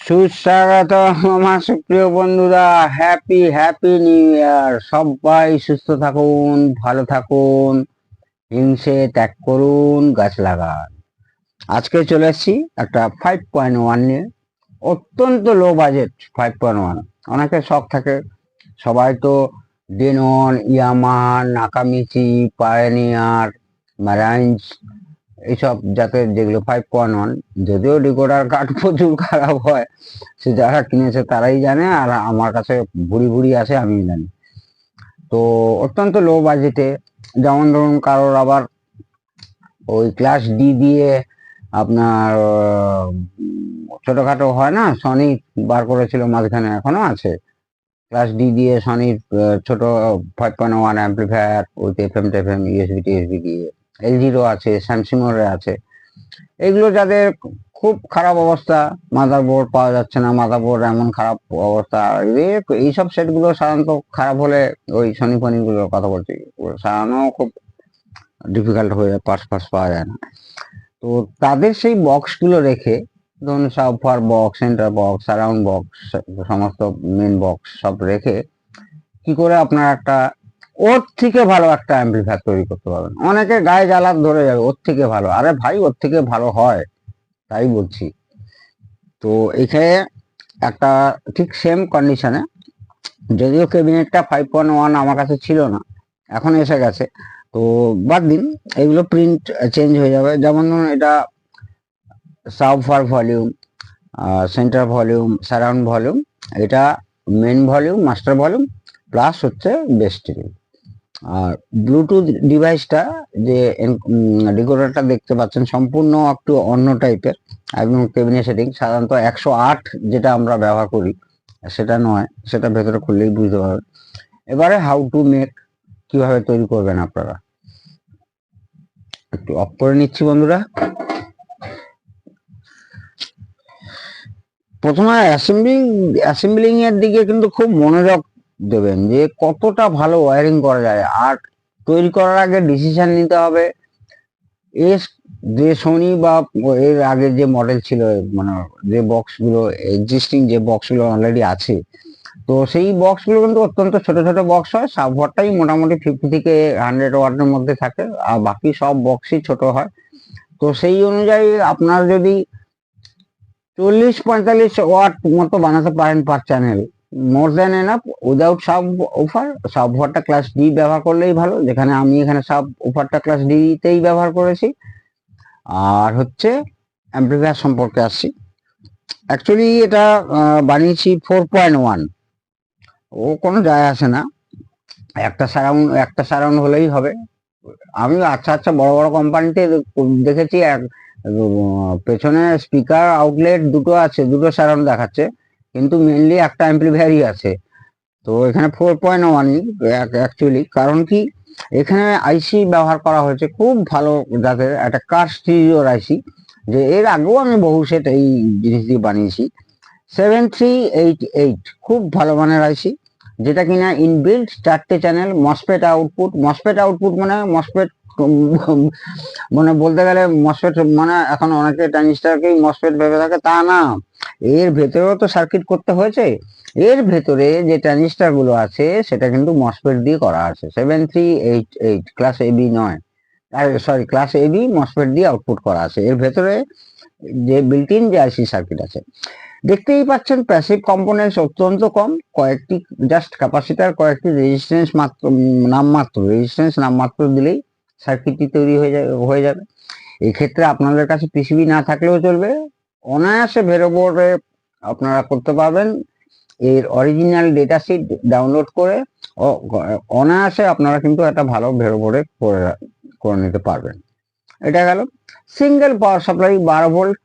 সুস্বাগত আমার সুপ্রিয় বন্ধুরা। Happy happy new year. সবাই সুস্থ থাকুন, ভালো থাকুন, হিংসে ত্যাগ করুন, গাছ লাগান। আজকে চলে এসেছি একটা 5.1 নিয়ে। অত্যন্ত লো বাজেট 5.1। অনেকের শখ থাকে, সবাই তো ডেনন, ইয়ামা, নাকামিচি, পায়োনিয়ার, মারাইন্স এইসব জাতের যেগুলো 5.1, যদিও ডিকোডার কার্ড প্রচুর খারাপ হয়, সে যারা কিনেছে তারাই জানে, আর আমার কাছে ভুড়ি ভুড়ি আছে আমি জানি। তো অত্যন্ত লো বাজেটে, যেমন ধরুন কারোর আবার ওই ক্লাস ডি দিয়ে আপনার ছোটখাটো হয় না, সনি বার করেছিল মাঝখানে, এখনো আছে ক্লাস ডি দিয়ে সনির ছোট 5.1 অ্যাম্পলিফায়ার উইথ এফএম টেফএম ইউএসবি টিএসবি দিয়ে। এলজিরও আছে, স্যামসিংয়ের আছে। এগুলো যাদের খুব খারাপ অবস্থা, মাদারবোর্ড পাওয়া যাচ্ছে না, মাদারবোর্ড এমন খারাপ অবস্থা, এইসব সেটগুলো সাধারণত খারাপ হলে ওই সনি ফনি গুলোর কথা বলছি, সারানো খুব ডিফিকাল্ট হয়ে যায়, পার্টস ফার্টস পাওয়া যায় না। তো তাদের সেই বক্সগুলো রেখে, ধরুন subwoofer box, centre box, surround box, সমস্ত মেন বক্স সব রেখে কি করে আপনার একটা ওর থেকে ভালো একটা অ্যাম্পলিফায়ার তৈরি করতে পারবেন। অনেকে গায়ে জ্বালাত ধরে যাবে, ওর থেকে ভালো, আরে ভাই ওর থেকে ভালো হয়, তাই বলছি। তো এখানে একটা ঠিক সেম কন্ডিশনে, যদিও ক্যাবিনেটটা 5.1 আমার কাছে ছিল না, এখন এসে গেছে, তো বাদ দিন, এগুলো প্রিন্ট চেঞ্জ হয়ে যাবে। যেমন ধরুন এটা subwoofer volume, centre volume, surround volume, এটা main volume, master volume, plus হচ্ছে বেস টিভি। আর ব্লুটুথ ডিভাইসটা, যে ডিকোডারটা দেখতে পাচ্ছেন, সম্পূর্ণ একটু অন্য টাইপের, একদম কেবিনেট সেটিং। সাধারণত 108 যেটা আমরা ব্যবহার করি সেটা নয়, সেটা ভেতরে খুললেই বুঝতে পারবেন। এবারে হাউ টু মেক, কিভাবে তৈরি করবেন আপনারা, একটু অফ করে নিচ্ছি বন্ধুরা। প্রথমে অ্যাসেম্বলিং এর দিকে কিন্তু খুব মনোযোগ দেবেন, যে কতটা ভালো ওয়্যারিং করা যায়, আর তৈরি করার আগে ডিসিশন নিতে হবে। এস যে সোনি বা এর আগের যে মডেল ছিল, মানে যে বক্সগুলো এক্সিস্টিং, যে বক্সগুলো অলরেডি আছে, তো সেই বক্সগুলো কিন্তু অত্যন্ত ছোট ছোট বক্স হয়। সাবওয়াটটাই মোটামুটি 50 থেকে 100 ওয়াটের মধ্যে থাকে, আর বাকি সব বক্সই ছোট হয়। তো সেই অনুযায়ী আপনার যদি 40-45 ওয়াট মতো বানাতে পারেন per channel, more than enough. Without subwoofer, সাব ওফারটা ক্লাস ডি ব্যবহার করলেই ভালো, যেখানে আমি এখানে সাব ওফারটা ক্লাস ডি তেই ব্যবহার করেছি। আর হচ্ছে অ্যাম্পলিফায়ার সম্পর্কে আসছি। অ্যাকচুয়ালি এটা বানিয়েছি 4.1, ও কোনো যায় আসে না, একটা সারাউন্ড হলেই হবে। আমি আচ্ছা আচ্ছা বড় বড় কোম্পানিতে দেখেছি পেছনে স্পিকার আউটলেট দুটো আছে, দুটো সারাউন্ড দেখাচ্ছে, কিন্তু মেনলি একটা অ্যাম্পলিফায়ারই আছে। তো এখানে 4.1 অ্যাকচুয়ালি, কারণ কি, এখানে আইসি ব্যবহার করা হয়েছে খুব ভালো জাতের একটা কার স্টিরিওর আইসি, যে এর আগেও আমি বহু সেট এই জিনিস দিয়ে বানিয়েছি। 7388 খুব ভালো মানের আইসি, যেটা কিনা ইনবিল্ট 4টে channel MOSFET output. MOSFET output মানে মসফেট, মানে বলতে গেলে মসফেট মানে এখন অনেকে ট্রানজিস্টারকেই মসফেট ভেবে থাকে, তা না, এর ভেতরেও তো সার্কিট করতে হয়েছে। এর ভেতরে যে ট্রানজিস্টার গুলো আছে সেটা কিন্তু মসফেট দিয়ে করা আছে। 7388 ক্লাস এবি নয়, সরি ক্লাস এবি মসফেট দিয়ে আউটপুট করা আছে। এর ভেতরে যে বিল্ট ইন যে আইসি সার্কিট আছে, দেখতেই পাচ্ছেন প্যাসিভ কম্পোনেন্টস অত্যন্ত কম, কয়েকটি জাস্ট ক্যাপাসিটার, কয়েকটি রেজিস্ট্যান্স মাত্র, নামমাত্র রেজিস্ট্যান্স নামমাত্র দিলেই সার্কিটটি তৈরি হয়ে যাবে। এক্ষেত্রে আপনাদের কাছে পিসিবি না থাকলেও চলবে, অনায়াসে ভেরো বোর্ডে আপনারা করতে পারবেন। এর অরিজিনাল ডেটা শিট ডাউনলোড করে অনায়াসে আপনারা কিন্তু একটা ভালো ভেরো বোর্ডে করে নিতে পারবেন। এটা গেল single power supply 12 volt,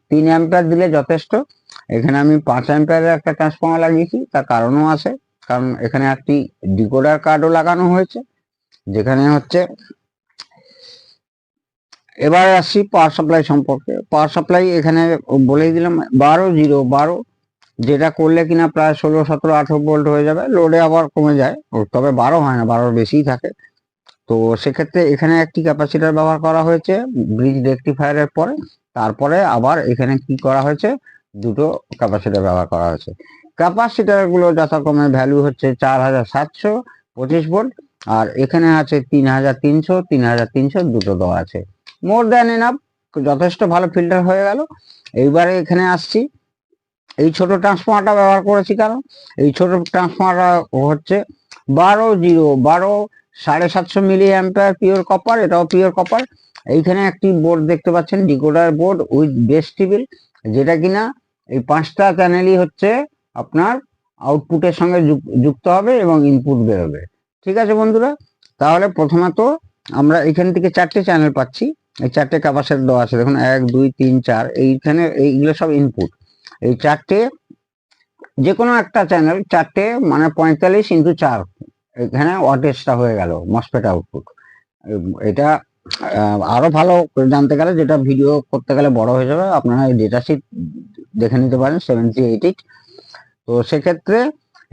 3 ampere দিলে যথেষ্ট। এখানে আমি 5 অ্যাম্পিয়ারের একটা ট্রান্সফর্মার লাগিয়েছি, তার কারণও আছে, কারণ এখানে একটি ডিকোডার কার্ডও লাগানো হয়েছে, যেখানে হচ্ছে। এবার আসছি পাওয়ার সাপ্লাই সম্পর্কে। পাওয়ার সাপ্লাই এখানে বলেই দিলাম 12-0-12, যেটা করলে কিনা প্রায় 16-17-18 ভোল্ট হয়ে যাবে। লোডে আবার কমে যায়, তবে 12 হয় না, 12 বেশিই থাকে। তো সেক্ষেত্রে এখানে একটি ক্যাপাসিটার ব্যবহার করা হয়েছে ব্রিজ রেকটিফায়ারের পরে। তারপরে আবার এখানে কি করা হয়েছে, দুটো ক্যাপাসিটার ব্যবহার করা হয়েছে। ক্যাপাসিটার গুলো যথাক্রমে ভ্যালু হচ্ছে 4725 ভোল্ট, আর এখানে আছে 3300, 3300 দুটো দেওয়া আছে। মোর দ্যান এনাফ, যথেষ্ট ভালো ফিল্টার হয়ে গেল। এইবারে এখানে আসছি, এই ছোট ট্রান্সফর্মারটা ব্যবহার করেছি, কারণ এই ছোট ট্রান্সফর্মারটা হচ্ছে 12 750 মিলি অ্যাম্পিয়ার পিওর কপার, এটাও পিওর কপার। এইখানে একটি বোর্ড দেখতে পাচ্ছেন, decoder board with base table, যেটা কিনা এই 5টা চ্যানেলই হচ্ছে আপনার আউটপুটের সঙ্গে যুক্ত হবে এবং ইনপুট বেরোবে। ঠিক আছে বন্ধুরা, তাহলে প্রথমত আমরা এখান থেকে 4টে চ্যানেল পাচ্ছি। এই 4টে ক্যাপাসিটর দেওয়া আছে, দেখুন 1 2 3 4, এইখানে এইগুলো সব ইনপুট। এই 4টে, যে কোনো একটা চ্যানেল 4টে মানে 45x4, এখানে ওয়াটেজটা হয়ে গেল মসফেট আউটপুট। এটা আরো ভালো জানতে গেলে, যেটা ভিডিও করতে গেলে বড় হয়ে যাবে, আপনারা এই ডেটা শিট দেখে নিতে পারেন 7088। তো সেক্ষেত্রে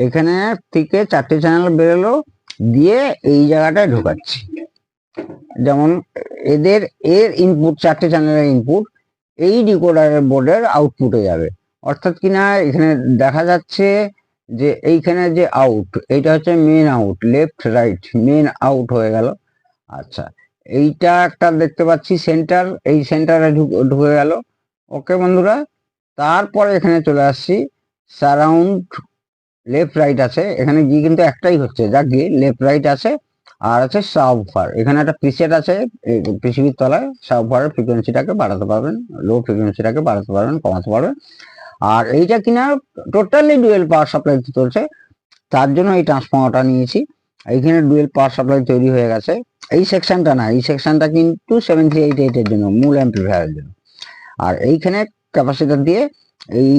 এখানে থেকে 4টে চ্যানেল বেরোলো, দিয়ে এই জায়গাটায় ঢোকাচ্ছি। যেমন এর ইনপুট, 4টে চ্যানেলের ইনপুট এই ডিকোডারের বোর্ডের আউটপুটে যাবে। অর্থাৎ কিনা এখানে দেখা যাচ্ছে যে এইখানে যে আউট, এইটা হচ্ছে main out, left right main out হয়ে গেল। আচ্ছা, এইটা একটা দেখতে পাচ্ছি সেন্টার, এই সেন্টারে ঢুকে গেল। ওকে বন্ধুরা, তারপরে এখানে চলে আসছি, সারাউন্ড লেফট রাইট আছে, এখানে গিয়ে কিন্তু একটাই হচ্ছে, যা গিয়ে লেফট রাইট আছে, আর আছে সাবউফার। এখানে একটা প্রিসেট আছে পৃথিবীর তলায়, সাবউফারের ফ্রিকোয়েন্সিটাকে বাড়াতে পারবেন, লো ফ্রিকোয়েন্সিটাকে বাড়াতে পারবেন, কমাতে পারবেন। আর এইটা কিনা টোটালি ডুয়েল পাওয়ার সাপ্লাই চলছে, তার জন্য এই ট্রান্সফর্মারটা নিয়েছি। এইখানে ডুয়েল পাওয়ার সাপ্লাই তৈরি হয়ে গেছে। এই সেকশনটা না, এই সেকশনটা কিন্তু 7388 এর জন্য, মূল অ্যাম্পলিফায়ারের জন্য। আর এইখানে ক্যাপাসিটার দিয়ে এই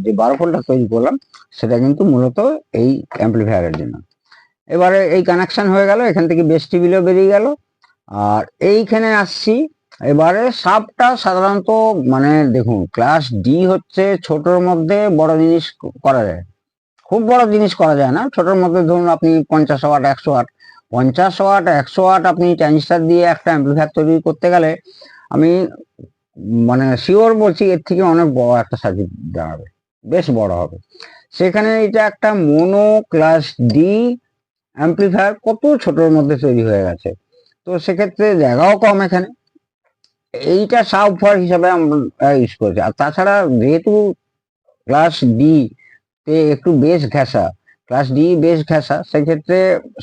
যে 12 ভোল্টটা তৈরি করলাম, সেটা কিন্তু মূলত এই অ্যাম্পলিফায়ারের জন্য। এবারে এই কানেকশন হয়ে গেল, এখান থেকে বেস টেবিলও বেরিয়ে গেল। আর এইখানে আসছি, এবারে সাবটা সাধারণত মানে দেখুন, ক্লাস ডি হচ্ছে ছোটর মধ্যে বড় জিনিস করা যায়, খুব বড় জিনিস করা যায় না, ছোটর মধ্যে ধরুন আপনি 50 ওয়াট 100 ওয়াট, 50 ওয়াট 100 ওয়াট আপনি ট্রানজিস্টার দিয়ে একটা অ্যাম্পলিফায়ার তৈরি করতে গেলে, আমি মানে শিওর বলছি এর থেকে অনেক বড় একটা সার্কিট দাঁড়াবে, বেশ বড় হবে। সেখানে এটা একটা মোনো ক্লাস ডি অ্যাম্পলিফায়ার কত ছোটর মধ্যে তৈরি হয়ে গেছে। তো সেক্ষেত্রে জায়গাও কম এখানে, এইটা সাবউফার হিসাবে আমরা ইউজ করেছি। আর তাছাড়া যেহেতু ক্লাস ডি তে একটু বেশ ঘেঁষা, ক্লাস ডি বেশ ঘেঁষা, সেক্ষেত্রে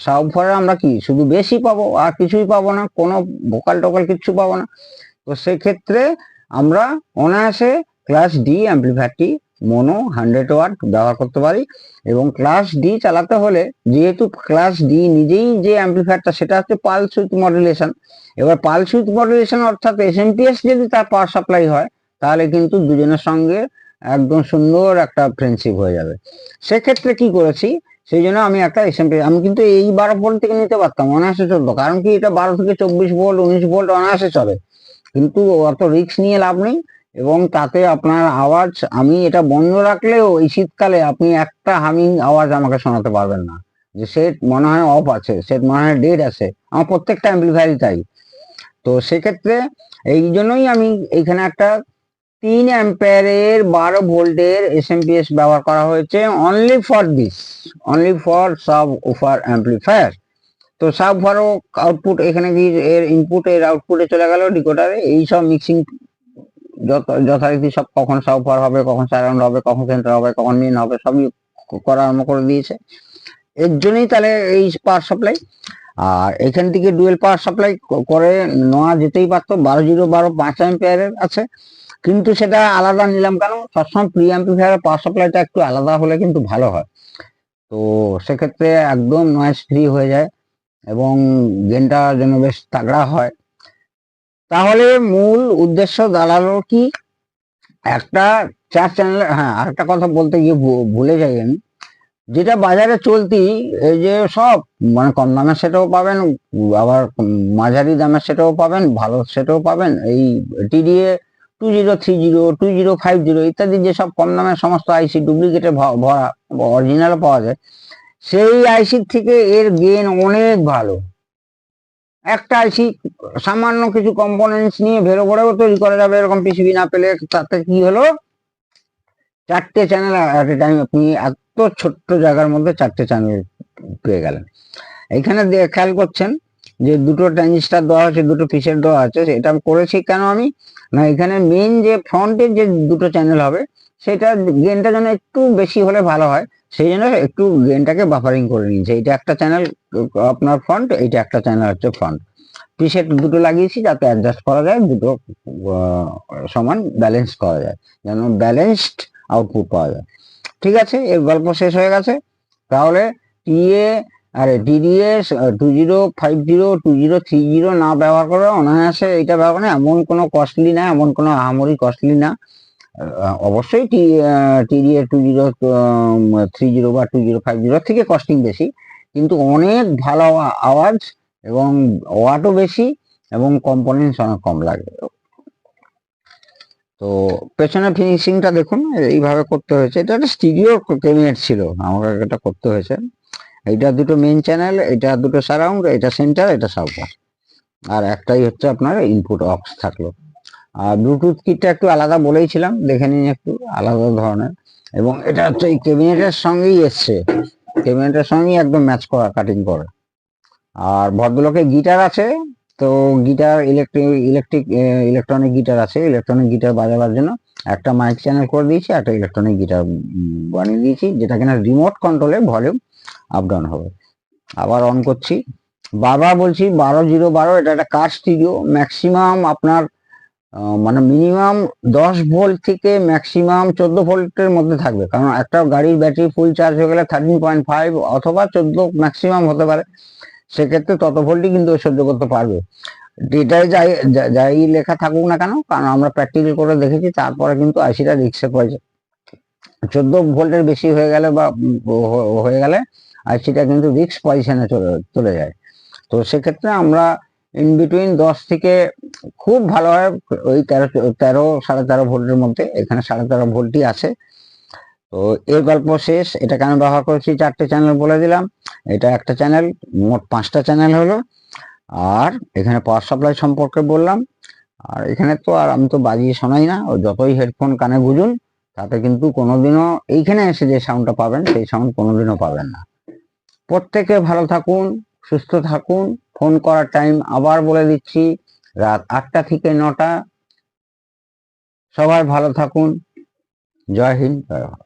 সাবউফারে আমরা কি শুধু বেশি পাবো, আর কিছুই পাবো না, কোনো ভোকাল টোকাল কিচ্ছু পাবো না। তো সেক্ষেত্রে আমরা অনায়াসে ক্লাস ডি অ্যাম্পলিফায়ারটি মোনো 100 ওয়াট ব্যবহার করতে পারি। এবং ক্লাস ডি চালাতে হলে, যেহেতু ক্লাস ডি নিজেই যে অ্যাম্পলিফায়ারটা, সেটা হচ্ছে পালস উইথ মডুলেশন। এবার পালস উইথ মডুলেশন অর্থাৎ এসএমপিএস যদি তার পাওয়ার সাপ্লাই হয়, তাহলে কিন্তু দুজনের সঙ্গে একদম সুন্দর একটা ফ্রেন্ডশিপ হয়ে যাবে। সেক্ষেত্রে কি করেছি, সেই জন্য আমি একটা এসএমপি, আমি কিন্তু এই 12 ভোল্ট থেকে নিতে পারতাম, অনায়াসে চলতো, কারণ কি এটা 12 থেকে 24 ভোল্ট 19 ভোল্ট অনায়াসে চলে, কিন্তু অত রিস্ক নিয়ে লাভ নেই। এবং তাতে আপনার আওয়াজ, আমি এটা বন্ধ রাখলেও এই শীতকালে আপনি একটা হামিং আওয়াজ আমাকে শোনাতে পারবেন না, যে সেট মনে হয় অফ আছে, সেট মনে হয় ডেড আছে, আমার প্রত্যেকটা অ্যাম্পলিফায়ারই তাই। তো সেক্ষেত্রে এই জন্যই আমি এইখানে একটা 3 অ্যাম্পিয়ারের 12 ভোল্টের এসএমপিএস ব্যবহার করা হয়েছে, only for this, only for sub woofer amplifier. তো সাবউফারও আউটপুট, এখানে কি এর ইনপুট এর আউটপুটে চলে গেল ডিকোডারে, এই সব মিক্সিং যথারীতি সব, কখন সাবউফার হবে, কখন সারাউন্ড হবে, কখন সেন্টার হবে, কখন মেন হবে, সবই করা আরম্ভ করে দিয়েছে। এর জন্যই তাহলে এই পাওয়ার সাপ্লাই। আর এখান থেকে ডুয়েল পাওয়ার সাপ্লাই করে নেওয়া যেতেই পারতো, 12 5 অ্যাম্পিয়ারের আছে, কিন্তু সেটা আলাদা নিলাম কেন, সবসময় প্রি অ্যাম্পলিফায়ারের পাওয়ার সাপ্লাইটা একটু আলাদা হলে কিন্তু ভালো হয়। তো সেক্ষেত্রে একদম নয়েজ ফ্রি হয়ে যায় এবং গেনটা যেন বেশ তাগড়া হয়। তাহলে মূল উদ্দেশ্য দাঁড়ালো কি, একটা 4 চ্যানেল। হ্যাঁ, আরেকটা কথা বলতে গিয়ে ভুলে যাই আমি, যেটা বাজারে চলতি, এই যে সব মানে কম দামের সেটাও পাবেন, আবার মাঝারি দামের সেটাও পাবেন, ভালো সেটাও পাবেন, এই টিডিএ 2030 2050 ইত্যাদি যেসব কম দামের সমস্ত আইসি ডুপ্লিকেটে ভরা, অরিজিনালও পাওয়া যায়, সেই আইসির থেকে এর গেন অনেক ভালো, একটা আইসি সামান্য কিছু কম্পোনেন্টস নিয়ে ভেরো ভরেও তৈরি করা যাবে, এরকম পিসিবি না পেলে। তাতে কি হলো, 4টে চ্যানেল অ্যাট এ টাইম আপনি এত ছোট্ট জায়গার মধ্যে 4টে চ্যানেল পেয়ে গেলেন। এখানে খেয়াল করছেন যে দুটো ট্রানজিস্টার দেওয়া আছে, দুটো পিসের দেওয়া আছে। এটা করেছি কেন আমি, না এখানে মেইন যে ফ্রন্টের যে দুটো চ্যানেল হবে সেটা গেনটা যেন একটু বেশি হলে ভালো হয়, সেই জন্য একটু গেনটাকে বাফারিং করে নিয়েছে। এটা একটা চ্যানেল আপনার ফ্রন্ট, এইটা একটা চ্যানেল হচ্ছে ফ্রন্ট। প্রিসেট দুটো লাগিয়েছি যাতে অ্যাডজাস্ট করা যায়, দুটো সমান ব্যালেন্স করা যায়, যেন ব্যালেন্সড আউটপুট পাওয়া যায়। ঠিক আছে, এর গল্প শেষ হয়ে গেছে। তাহলে টিএ আরে ডিডিএস 2050 2030 না ব্যবহার করে অনায়াসে এটা ব্যবহার করে, এমন কোনো কস্টলি না, এমন কোনো আহামরি কস্টলি না। অবশ্যই টিডিএ 2030 বা 2050 থেকে কস্টিং বেশি, কিন্তু অনেক ভালো আওয়াজ এবং ওয়াটও বেশি এবং কম্পোনেন্টস অনেক কম লাগে। তো পেছনে ফিনিশিংটা দেখুন, এইভাবে করতে হয়েছে। এটা একটা স্টুডিও ক্যাবিনেট ছিল, আমাকে এটা করতে হয়েছে। এটা দুটো মেইন চ্যানেল, এটা দুটো সারাউন্ড, এটা সেন্টার, এটা সাউন্ডার, আর একটাই হচ্ছে আপনার ইনপুট অক্স থাকলো। আর ব্লুটুথ কিটটা একটু আলাদা বলেইছিলাম, দেখে নিন, একটু আলাদা ধরনের। এবং এটা হচ্ছে এই ক্যাবিনেটের সঙ্গেই এসছে, ক্যাবিনেটের সঙ্গেই একদম ম্যাচ করা, কাটিং করে। আর ভদ্রলোকের গিটার আছে, তো গিটার ইলেকট্রনিক গিটার আছে, ইলেকট্রনিক গিটার বাজাবার জন্য একটা মাইক চ্যানেল করে দিয়েছি, একটা ইলেকট্রনিক গিটার বানিয়ে দিয়েছি, যেটা কিনা রিমোট কন্ট্রোলে ভলিউম আপ ডাউন হবে। আবার অন করছি, বারবার বলছি 12-0-12, এটা একটা কার স্টুডিও। ম্যাক্সিমাম আপনার মানে মিনিমাম 10 ভোল্ট থেকে ম্যাক্সিমাম 14 ভোল্টের মধ্যে থাকবে, কারণ একটা গাড়ির ব্যাটারি ফুল চার্জ হয়ে গেলে 13.5 অথবা 14 ম্যাক্সিমাম হতে পারে, সেক্ষেত্রে তত ভোল্টই কিন্তু সহ্য করতে পারবে। এটাই যাই লেখা থাকুক না কেন, কারণ আমরা প্র্যাকটিক্যাল করে দেখেছি, তারপরে কিন্তু আইসিটা রিক্সে পড়েছে। 14 ভোল্টের বেশি হয়ে গেলে বা হয়ে গেলে আইসিটা কিন্তু রিক্স পজিশনে চলে যায়। তো সেক্ষেত্রে আমরা ইন বিটুইন 10 থেকে খুব ভালো হয় ওই 13-13.5 ভোল্টের মধ্যে, এখানে 13.5 ভোল্টই আছে। তো এর গল্প শেষ। এটা কেন ব্যবহার করেছি, 4টে চ্যানেল বলে দিলাম, এটা একটা চ্যানেল, মোট 5টা চ্যানেল হলো। আর এখানে পাওয়ার সাপ্লাই সম্পর্কে বললাম। আর এখানে তো আর আমি তো বাজিয়ে শোনাই না, ও যতই হেডফোন কানে গুঁজুন তাতে কিন্তু কোনোদিনও এইখানে এসে যে সাউন্ডটা পাবেন সেই সাউন্ড কোনোদিনও পাবেন না। প্রত্যেকে ভালো থাকুন, সুস্থ থাকুন। ফোন করার টাইম আবার বলে দিচ্ছি, রাত 8টা থেকে 9টা। সবাই ভালো থাকুন। জয় হিন্দ, জয় ভারত।